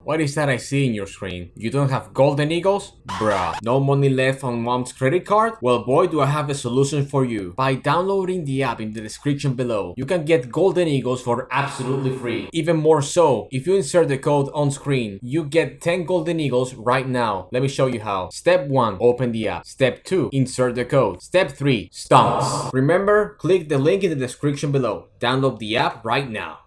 What is that I see in your screen? You don't have golden eagles? Bruh, no money left on mom's credit card? Well boy, do I have a solution for you. By downloading the app in the description below, you can get golden eagles for absolutely free. Even more so, if you insert the code on screen, you get 10 golden eagles right now. Let me show you how. Step 1, open the app. Step 2, insert the code. Step 3, stunts. Remember, click the link in the description below. Download the app right now.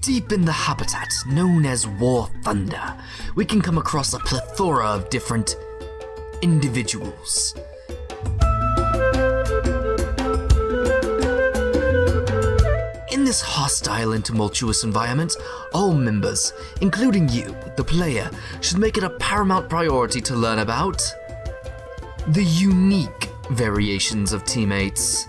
Deep in the habitat known as War Thunder, we can come across a plethora of different individuals. In this hostile and tumultuous environment, all members, including you, the player, should make it a paramount priority to learn about the unique variations of teammates.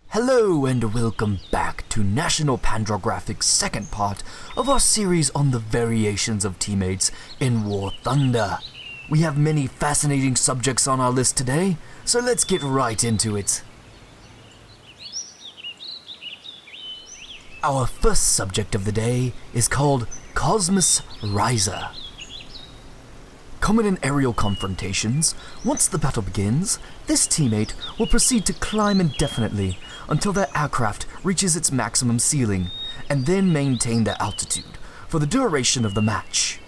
Hello and welcome back to National Pandragraphic's second part of our series on the variations of teammates in War Thunder. We have many fascinating subjects on our list today, so let's get right into it. Our first subject of the day is called Cosmas Riser. Common in aerial confrontations, once the battle begins, this teammate will proceed to climb indefinitely until their aircraft reaches its maximum ceiling, and then maintain their altitude for the duration of the match.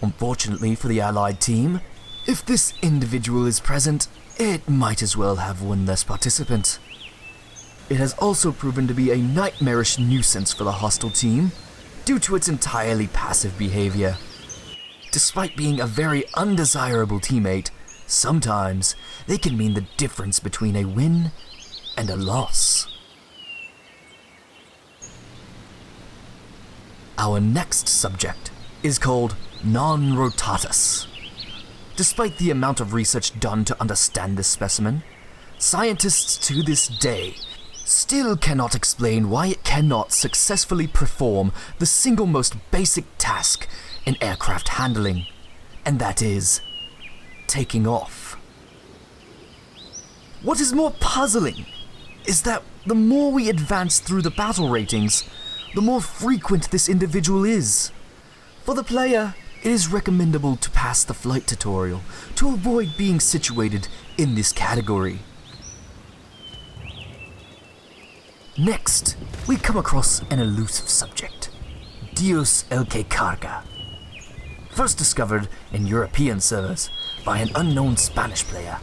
Unfortunately for the allied team, if this individual is present, it might as well have one less participant. It has also proven to be a nightmarish nuisance for the hostile team due to its entirely passive behavior. Despite being a very undesirable teammate, sometimes they can mean the difference between a win and a loss. Our next subject is called Non-Rotatus. Despite the amount of research done to understand this specimen, scientists to this day still cannot explain why it cannot successfully perform the single most basic task in aircraft handling, and that is taking off. What is more puzzling is that the more we advance through the battle ratings, the more frequent this individual is. For the player, it is recommendable to pass the flight tutorial to avoid being situated in this category. Next, we come across an elusive subject, Dios el que carga. First discovered in European servers by an unknown Spanish player.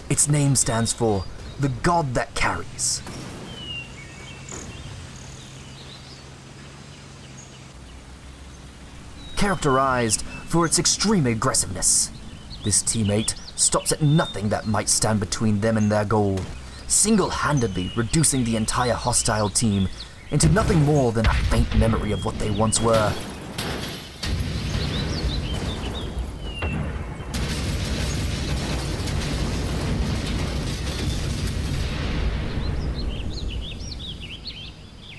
Its name stands for the God that carries. Characterized for its extreme aggressiveness, this teammate stops at nothing that might stand between them and their goal, single-handedly reducing the entire hostile team into nothing more than a faint memory of what they once were.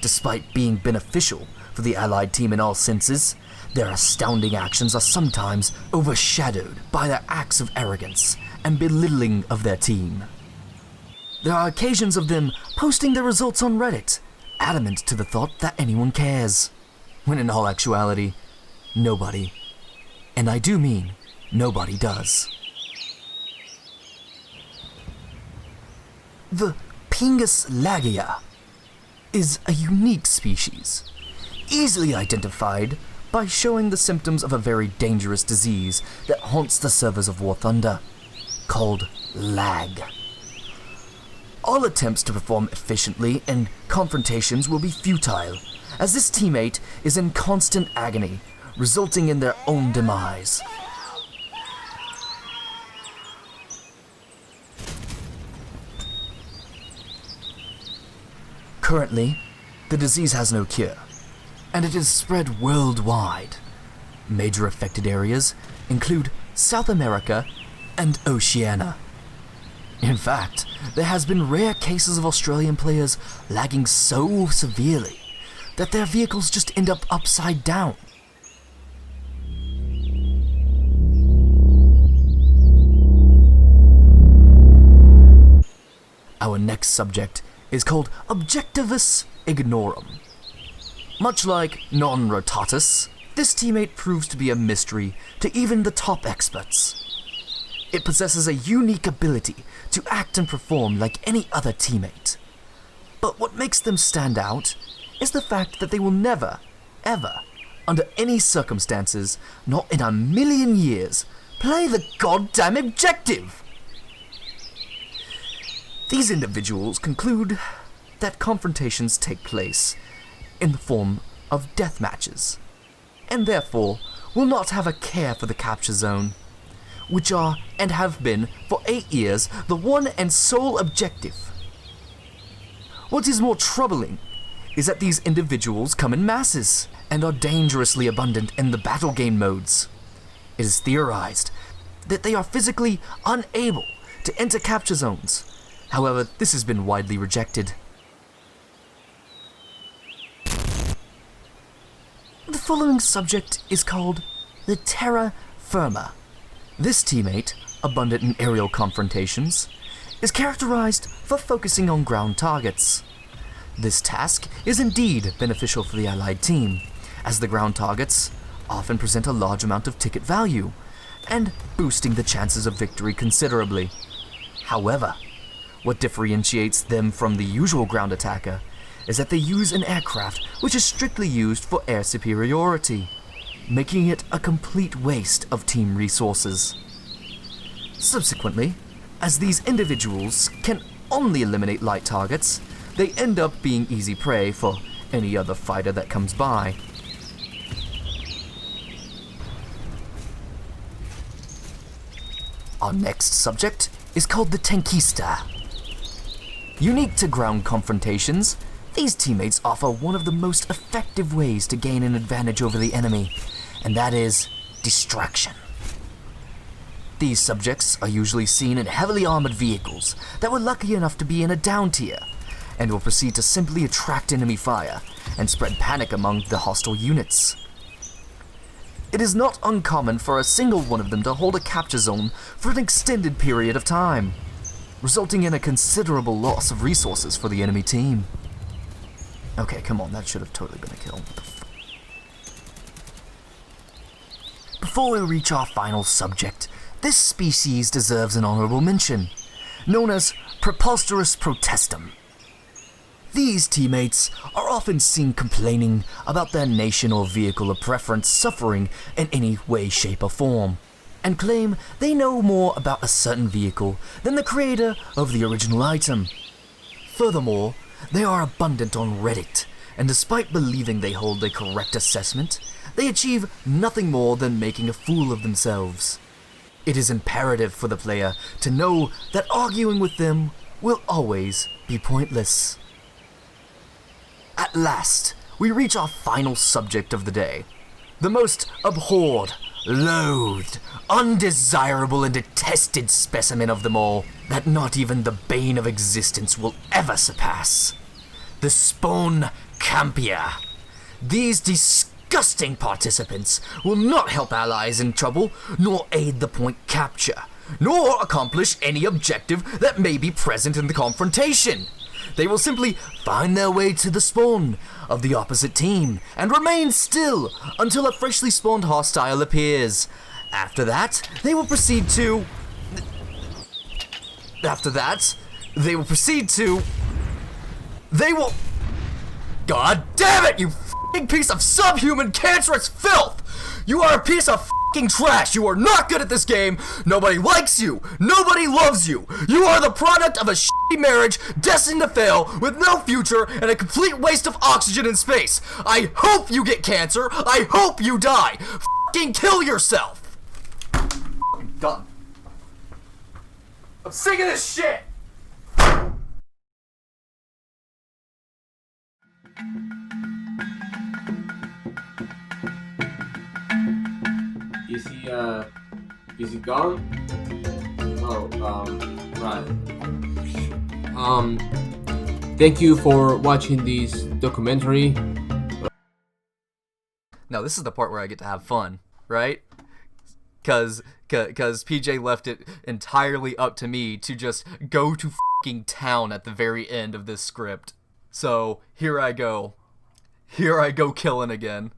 Despite being beneficial for the allied team in all senses, their astounding actions are sometimes overshadowed by their acts of arrogance and belittling of their team. There are occasions of them posting their results on Reddit, adamant to the thought that anyone cares, when in all actuality, nobody, and I do mean nobody, does. The Pingus lagia is a unique species, easily identified by showing the symptoms of a very dangerous disease that haunts the servers of War Thunder, called lag. All attempts to perform efficiently in confrontations will be futile, as this teammate is in constant agony, resulting in their own demise. Currently, The disease has no cure, and it is spread worldwide. Major affected areas include South America and Oceania. In fact, there has been rare cases of Australian players lagging so severely that their vehicles just end up upside down. Our next subject is called Objectivus Ignorum. Much like Non-Rotatus, this teammate proves to be a mystery to even the top experts. It possesses a unique ability to act and perform like any other teammate. But what makes them stand out is the fact that they will never, ever, under any circumstances, not in a million years, play the goddamn objective! These individuals conclude that confrontations take place in the form of death matches, and therefore will not have a care for the capture zone, which are and have been for 8 years the one and sole objective. What is more troubling is that these individuals come in masses and are dangerously abundant in the battle game modes. It is theorized that they are physically unable to enter capture zones. However, this has been widely rejected. The following subject is called the Terra Firma. This teammate, abundant in aerial confrontations, is characterized for focusing on ground targets. This task is indeed beneficial for the allied team, as the ground targets often present a large amount of ticket value, and boosting the chances of victory considerably. However, what differentiates them from the usual ground attacker is that they use an aircraft which is strictly used for air superiority, making it a complete waste of team resources. Subsequently, as these individuals can only eliminate light targets, they end up being easy prey for any other fighter that comes by. Our next subject is called the Tankista. Unique to ground confrontations, these teammates offer one of the most effective ways to gain an advantage over the enemy, and that is distraction. These subjects are usually seen in heavily armored vehicles that were lucky enough to be in a down tier, and will proceed to simply attract enemy fire and spread panic among the hostile units. It is not uncommon for a single one of them to hold a capture zone for an extended period of time, resulting in a considerable loss of resources for the enemy team. Okay, come on, that should have totally been a kill. Before we reach our final subject, this species deserves an honorable mention, known as Preposterus protestum. These teammates are often seen complaining about their nation or vehicle of preference suffering in any way, shape, or form, and claim they know more about a certain vehicle than the creator of the original item. Furthermore, they are abundant on Reddit, and despite believing they hold a correct assessment, they achieve nothing more than making a fool of themselves. It is imperative for the player to know that arguing with them will always be pointless. At last, we reach our final subject of the day. The most abhorred, loathed, undesirable and detested specimen of them all, that not even the bane of existence will ever surpass. The Spawn Campier. These disgusting participants will not help allies in trouble, nor aid the point capture, nor accomplish any objective that may be present in the confrontation. They will simply find their way to the spawn of the opposite team and remain still until a freshly spawned hostile appears. After that, they will proceed to... God damn it, you f***ing piece of subhuman cancerous filth! You are a piece of f***ing trash! You are not good at this game! Nobody likes you! Nobody loves you! You are the product of a shitty marriage destined to fail, with no future, and a complete waste of oxygen in space! I hope you get cancer! I hope you die! F***ing kill yourself! I'm done. I'm sick of this shit! Is he gone? Oh, right. Thank you for watching this documentary. Now this is the part where I get to have fun, right? Cause PJ left it entirely up to me to just go to fucking town at the very end of this script. So here I go killing again.